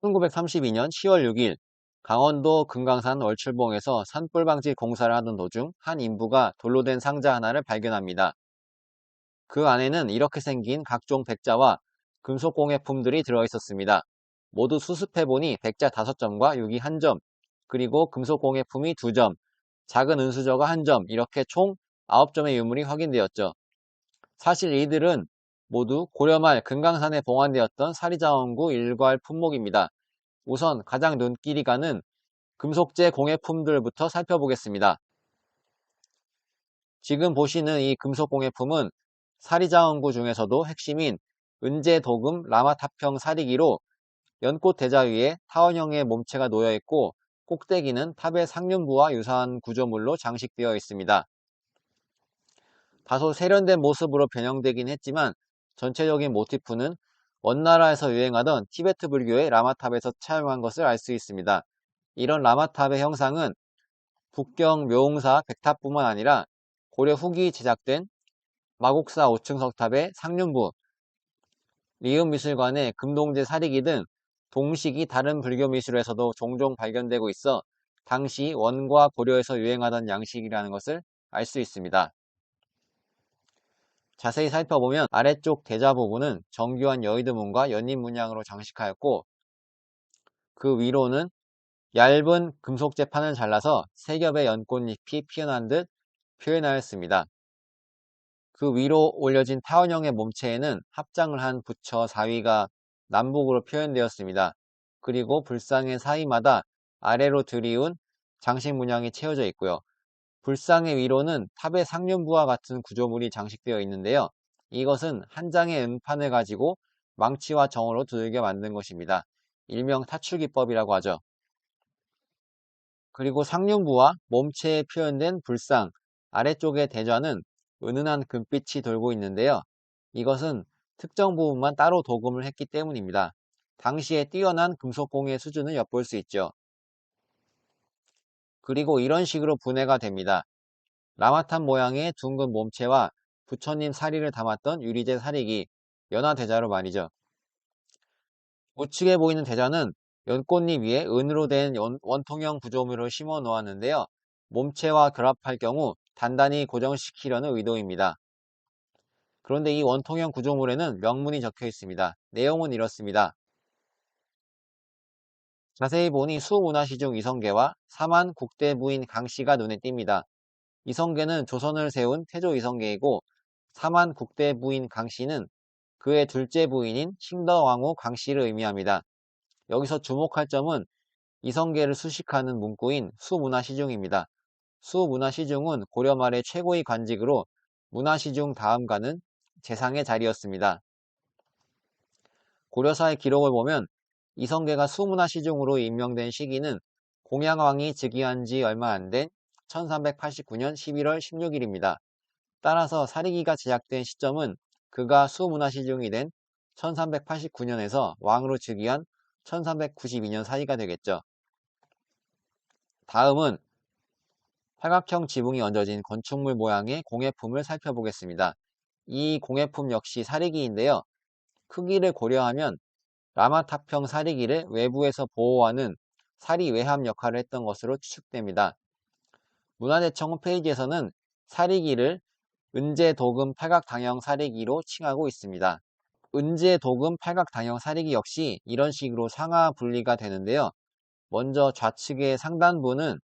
1932년 10월 6일 강원도 금강산 월출봉에서 산불 방지 공사를 하던 도중 한 인부가 돌로 된 상자 하나를 발견합니다. 그 안에는 이렇게 생긴 각종 백자와 금속 공예품들이 들어있었습니다. 모두 수습해보니 백자 5점과 유기 1점, 그리고 금속 공예품이 2점, 작은 은수저가 1점, 이렇게 총 9점의 유물이 확인되었죠. 사실 이들은 모두 고려 말 금강산에 봉안되었던 사리자원구 일괄 품목입니다. 우선 가장 눈길이 가는 금속재 공예품들부터 살펴보겠습니다. 지금 보시는 이 금속 공예품은 사리자원구 중에서도 핵심인 은재 도금 라마탑형 사리기로 연꽃 대자 위에 타원형의 몸체가 놓여 있고 꼭대기는 탑의 상륜부와 유사한 구조물로 장식되어 있습니다. 다소 세련된 모습으로 변형되긴 했지만 전체적인 모티프는 원나라에서 유행하던 티베트 불교의 라마탑에서 차용한 것을 알 수 있습니다. 이런 라마탑의 형상은 북경 묘웅사 백탑뿐만 아니라 고려 후기 제작된 마곡사 5층 석탑의 상륜부, 리음미술관의 금동제 사리기 등 동식이 다른 불교 미술에서도 종종 발견되고 있어 당시 원과 고려에서 유행하던 양식이라는 것을 알 수 있습니다. 자세히 살펴보면 아래쪽 대자 부분은 정교한 여의도문과 연잎 문양으로 장식하였고 그 위로는 얇은 금속재판을 잘라서 세 겹의 연꽃잎이 피어난 듯 표현하였습니다. 그 위로 올려진 타원형의 몸체에는 합장을 한 부처 사위가 남북으로 표현되었습니다. 그리고 불상의 사이마다 아래로 들이운 장식 문양이 채워져 있고요. 불상의 위로는 탑의 상륜부와 같은 구조물이 장식되어 있는데요. 이것은 한 장의 은판을 가지고 망치와 정으로 두들겨 만든 것입니다. 일명 타출기법이라고 하죠. 그리고 상륜부와 몸체에 표현된 불상, 아래쪽의 대좌는 은은한 금빛이 돌고 있는데요. 이것은 특정 부분만 따로 도금을 했기 때문입니다. 당시에 뛰어난 금속공예 수준을 엿볼 수 있죠. 그리고 이런 식으로 분해가 됩니다. 라마탑 모양의 둥근 몸체와 부처님 사리를 담았던 유리재 사리기, 연화대자로 말이죠. 우측에 보이는 대자는 연꽃잎 위에 은으로 된 원통형 구조물을 심어 놓았는데요. 몸체와 결합할 경우 단단히 고정시키려는 의도입니다. 그런데 이 원통형 구조물에는 명문이 적혀 있습니다. 내용은 이렇습니다. 자세히 보니 수문화시중 이성계와 사만 국대부인 강씨가 눈에 띕니다. 이성계는 조선을 세운 태조 이성계이고 사만 국대부인 강씨는 그의 둘째 부인인 칭더왕후 강씨를 의미합니다. 여기서 주목할 점은 이성계를 수식하는 문구인 수문화시중입니다. 수문화시중은 고려 말의 최고의 관직으로 문화시중 다음가는 재상의 자리였습니다. 고려사의 기록을 보면 이성계가 수문화시중으로 임명된 시기는 공양왕이 즉위한 지 얼마 안 된 1389년 11월 16일입니다. 따라서 사리기가 제작된 시점은 그가 수문화시중이 된 1389년에서 왕으로 즉위한 1392년 사이가 되겠죠. 다음은 팔각형 지붕이 얹어진 건축물 모양의 공예품을 살펴보겠습니다. 이 공예품 역시 사리기인데요. 크기를 고려하면 라마탑형 사리기를 외부에서 보호하는 사리 외함 역할을 했던 것으로 추측됩니다. 문화재청 홈페이지에서는 사리기를 은재도금 팔각당형 사리기로 칭하고 있습니다. 은재도금 팔각당형 사리기 역시 이런 식으로 상하 분리가 되는데요. 먼저 좌측의 상단부는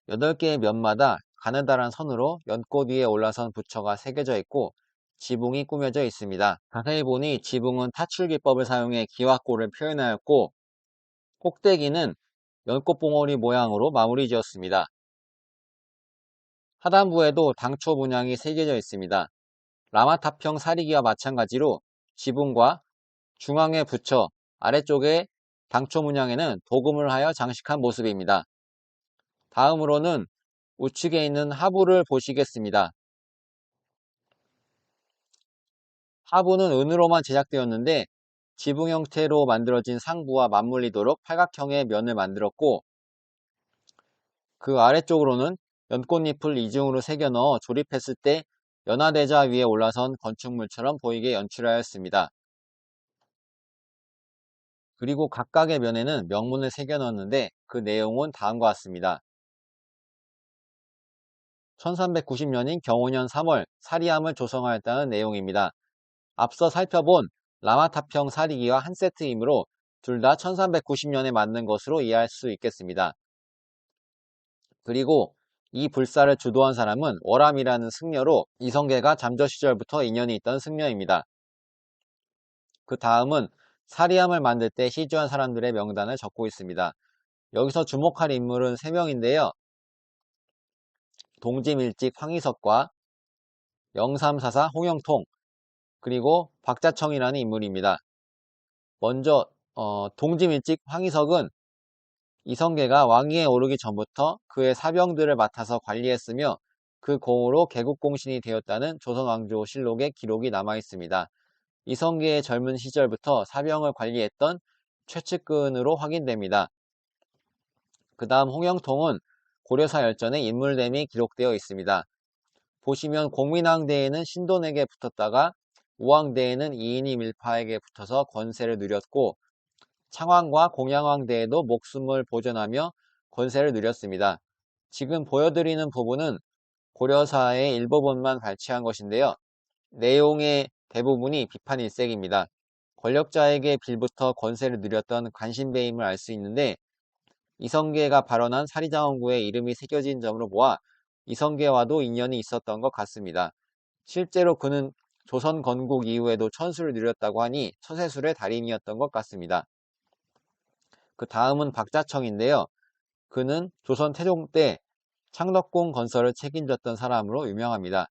8개의 면마다 가느다란 선으로 연꽃 위에 올라선 부처가 새겨져 있고 지붕이 꾸며져 있습니다. 자세히 보니 지붕은 타출기법을 사용해 기와골을 표현하였고 꼭대기는 연꽃봉오리 모양으로 마무리 지었습니다. 하단부에도 당초 문양이 새겨져 있습니다. 라마탑형 사리기와 마찬가지로 지붕과 중앙의 부처, 아래쪽에 당초 문양에는 도금을 하여 장식한 모습입니다. 다음으로는 우측에 있는 하부를 보시겠습니다. 하부는 은으로만 제작되었는데 지붕 형태로 만들어진 상부와 맞물리도록 팔각형의 면을 만들었고 그 아래쪽으로는 연꽃잎을 이중으로 새겨 넣어 조립했을 때 연화대자 위에 올라선 건축물처럼 보이게 연출하였습니다. 그리고 각각의 면에는 명문을 새겨 넣었는데 그 내용은 다음과 같습니다. 1390년인 경호년 3월 사리함을 조성하였다는 내용입니다. 앞서 살펴본 라마타평 사리기와 한 세트이므로 둘 다 1390년에 맞는 것으로 이해할 수 있겠습니다. 그리고 이 불사를 주도한 사람은 월암이라는 승려로 이성계가 잠저 시절부터 인연이 있던 승려입니다. 그 다음은 사리함을 만들 때 시주한 사람들의 명단을 적고 있습니다. 여기서 주목할 인물은 3명인데요. 동지밀직 황희석과 영삼사사 홍영통, 그리고 박자청이라는 인물입니다. 먼저 동지밀직 황희석은 이성계가 왕위에 오르기 전부터 그의 사병들을 맡아서 관리했으며 그功으로 개국공신이 되었다는 조선왕조실록에 기록이 남아있습니다. 이성계의 젊은 시절부터 사병을 관리했던 최측근으로 확인됩니다. 그 다음 홍영통은 고려사 열전의 인물됨이 기록되어 있습니다. 보시면 공민왕대에는 신돈에게 붙었다가 우왕대에는 이인이 밀파에게 붙어서 권세를 누렸고 창왕과 공양왕대에도 목숨을 보존하며 권세를 누렸습니다. 지금 보여드리는 부분은 고려사의 일부분만 발췌한 것인데요. 내용의 대부분이 비판 일색입니다. 권력자에게 빌부터 권세를 누렸던 관신배임을 알 수 있는데 이성계가 발언한 사리장원구의 이름이 새겨진 점으로 보아 이성계와도 인연이 있었던 것 같습니다. 실제로 그는 조선 건국 이후에도 천수를 누렸다고 하니 처세술의 달인이었던 것 같습니다. 그 다음은 박자청인데요. 그는 조선 태종 때 창덕궁 건설을 책임졌던 사람으로 유명합니다.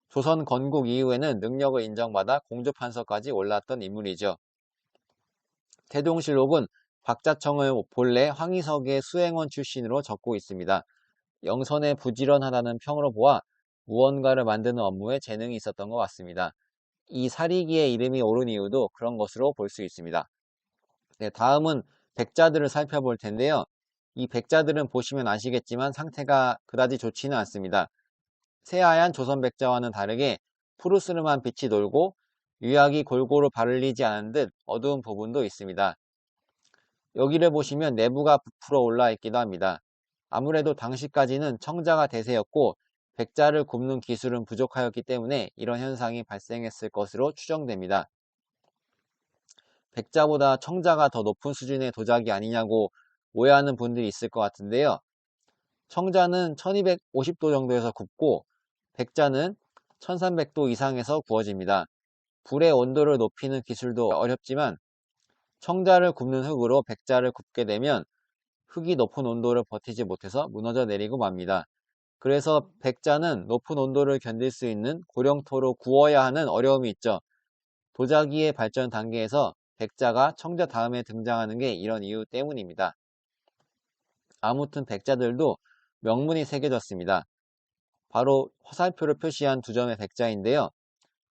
조선 건국 이후에는 능력을 인정받아 공주판서까지 올랐던 인물이죠. 태종실록은 박자청을 본래 황희석의 수행원 출신으로 적고 있습니다. 영선에 부지런하다는 평으로 보아 무언가를 만드는 업무에 재능이 있었던 것 같습니다. 이 사리기의 이름이 오른 이유도 그런 것으로 볼 수 있습니다. 네, 다음은 백자들을 살펴볼 텐데요. 이 백자들은 보시면 아시겠지만 상태가 그다지 좋지는 않습니다. 새하얀 조선 백자와는 다르게 푸르스름한 빛이 돌고 유약이 골고루 바르리지 않은 듯 어두운 부분도 있습니다. 여기를 보시면 내부가 부풀어 올라 있기도 합니다. 아무래도 당시까지는 청자가 대세였고 백자를 굽는 기술은 부족하였기 때문에 이런 현상이 발생했을 것으로 추정됩니다. 백자보다 청자가 더 높은 수준의 도자기 아니냐고 오해하는 분들이 있을 것 같은데요. 청자는 1250도 정도에서 굽고 백자는 1300도 이상에서 구워집니다. 불의 온도를 높이는 기술도 어렵지만 청자를 굽는 흙으로 백자를 굽게 되면 흙이 높은 온도를 버티지 못해서 무너져 내리고 맙니다. 그래서 백자는 높은 온도를 견딜 수 있는 고령토로 구워야 하는 어려움이 있죠. 도자기의 발전 단계에서 백자가 청자 다음에 등장하는 게 이런 이유 때문입니다. 아무튼 백자들도 명문이 새겨졌습니다. 바로 화살표를 표시한 두 점의 백자인데요.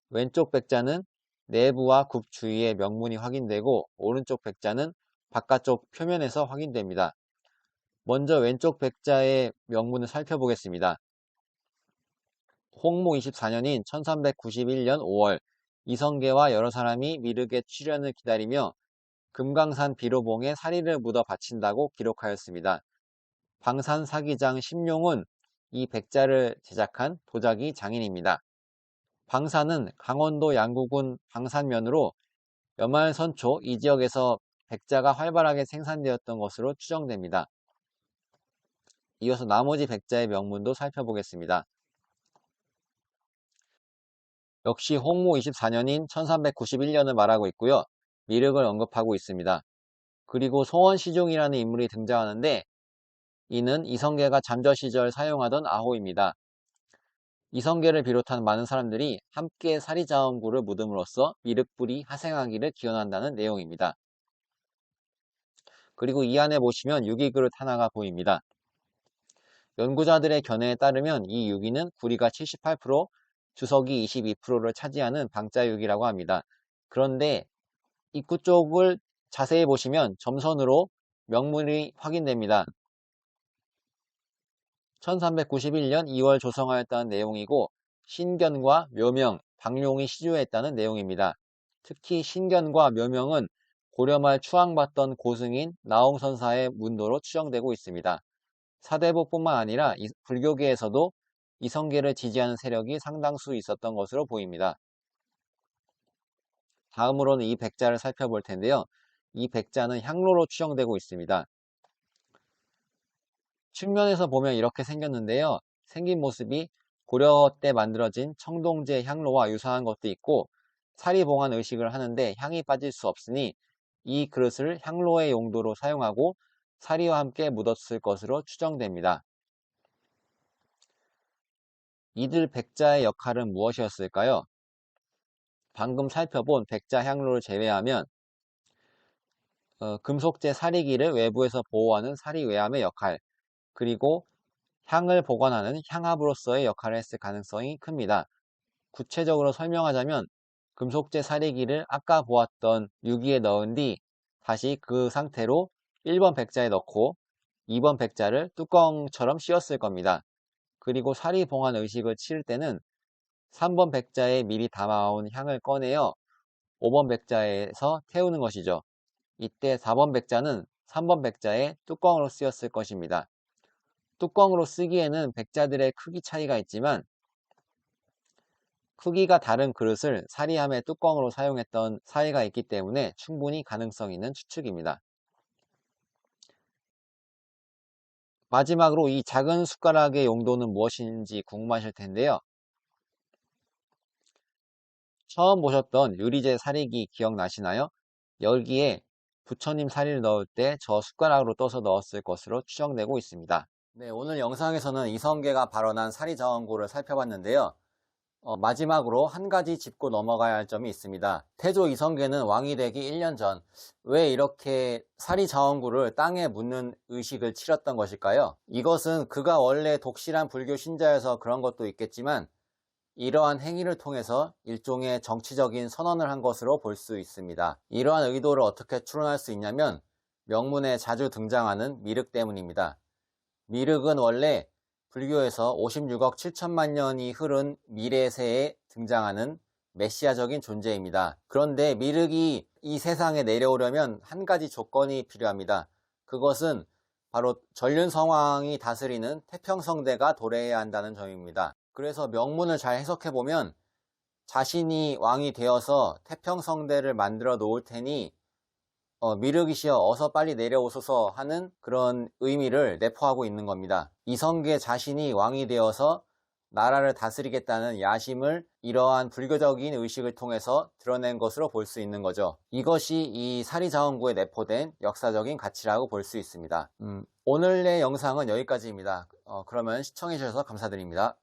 왼쪽 백자는 내부와 굽 주위의 명문이 확인되고 오른쪽 백자는 바깥쪽 표면에서 확인됩니다. 먼저 왼쪽 백자의 명문을 살펴보겠습니다. 홍모 24년인 1391년 5월 이성계와 여러 사람이 미륵의 출현을 기다리며 금강산 비로봉에 사리를 묻어 바친다고 기록하였습니다. 방산 사기장 심룡은 이 백자를 제작한 도자기 장인입니다. 방산은 강원도 양구군 방산면으로 여말선초 이 지역에서 백자가 활발하게 생산되었던 것으로 추정됩니다. 이어서 나머지 백자의 명문도 살펴보겠습니다. 역시 홍모 24년인 1391년을 말하고 있고요. 미륵을 언급하고 있습니다. 그리고 소원시종이라는 인물이 등장하는데 이는 이성계가 잠저 시절 사용하던 아호입니다. 이성계를 비롯한 많은 사람들이 함께 사리자원구를 묻음으로써 미륵불이 하생하기를 기원한다는 내용입니다. 그리고 이 안에 보시면 유기그릇 하나가 보입니다. 연구자들의 견해에 따르면 이 유기는 구리가 78%, 주석이 22%를 차지하는 방자유기라고 합니다. 그런데 입구 쪽을 자세히 보시면 점선으로 명문이 확인됩니다. 1391년 2월 조성하였다는 내용이고 신견과 묘명, 방룡이 시주했다는 내용입니다. 특히 신견과 묘명은 고려 말 추앙받던 고승인 나홍선사의 문도로 추정되고 있습니다. 사대부뿐만 아니라 불교계에서도 이성계를 지지하는 세력이 상당수 있었던 것으로 보입니다. 다음으로는 이 백자를 살펴볼 텐데요. 이 백자는 향로로 추정되고 있습니다. 측면에서 보면 이렇게 생겼는데요. 생긴 모습이 고려 때 만들어진 청동제 향로와 유사한 것도 있고 사리봉안 의식을 하는데 향이 빠질 수 없으니 이 그릇을 향로의 용도로 사용하고 사리와 함께 묻었을 것으로 추정됩니다. 이들 백자의 역할은 무엇이었을까요? 방금 살펴본 백자 향로를 제외하면 금속재 사리기를 외부에서 보호하는 사리외암의 역할, 그리고 향을 보관하는 향합으로서의 역할을 했을 가능성이 큽니다. 구체적으로 설명하자면 금속재 사리기를 아까 보았던 유기에 넣은 뒤 다시 그 상태로 1번 백자에 넣고 2번 백자를 뚜껑처럼 씌웠을 겁니다. 그리고 사리 봉안 의식을 치를 때는 3번 백자에 미리 담아온 향을 꺼내어 5번 백자에서 태우는 것이죠. 이때 4번 백자는 3번 백자에 뚜껑으로 쓰였을 것입니다. 뚜껑으로 쓰기에는 백자들의 크기 차이가 있지만 크기가 다른 그릇을 사리함의 뚜껑으로 사용했던 사례가 있기 때문에 충분히 가능성 있는 추측입니다. 마지막으로 이 작은 숟가락의 용도는 무엇인지 궁금하실 텐데요. 처음 보셨던 유리재 사리기 기억나시나요? 여기에 부처님 사리를 넣을 때 저 숟가락으로 떠서 넣었을 것으로 추정되고 있습니다. 네, 오늘 영상에서는 이성계가 발언한 사리자원고를 살펴봤는데요. 마지막으로 한 가지 짚고 넘어가야 할 점이 있습니다. 태조 이성계는 왕이 되기 1년 전 왜 이렇게 사리자원구를 땅에 묻는 의식을 치렀던 것일까요? 이것은 그가 원래 독실한 불교 신자여서 그런 것도 있겠지만 이러한 행위를 통해서 일종의 정치적인 선언을 한 것으로 볼 수 있습니다. 이러한 의도를 어떻게 추론할 수 있냐면 명문에 자주 등장하는 미륵 때문입니다. 미륵은 원래 불교에서 56억 7천만 년이 흐른 미래세에 등장하는 메시아적인 존재입니다. 그런데 미륵이 이 세상에 내려오려면 한 가지 조건이 필요합니다. 그것은 바로 전륜성왕이 다스리는 태평성대가 도래해야 한다는 점입니다. 그래서 명문을 잘 해석해보면 자신이 왕이 되어서 태평성대를 만들어 놓을 테니 미륵이시여 어서 빨리 내려오소서 하는 그런 의미를 내포하고 있는 겁니다. 이성계 자신이 왕이 되어서 나라를 다스리겠다는 야심을 이러한 불교적인 의식을 통해서 드러낸 것으로 볼 수 있는 거죠. 이것이 이 사리자원구에 내포된 역사적인 가치라고 볼 수 있습니다. 오늘의 영상은 여기까지입니다. 그러면 시청해 주셔서 감사드립니다.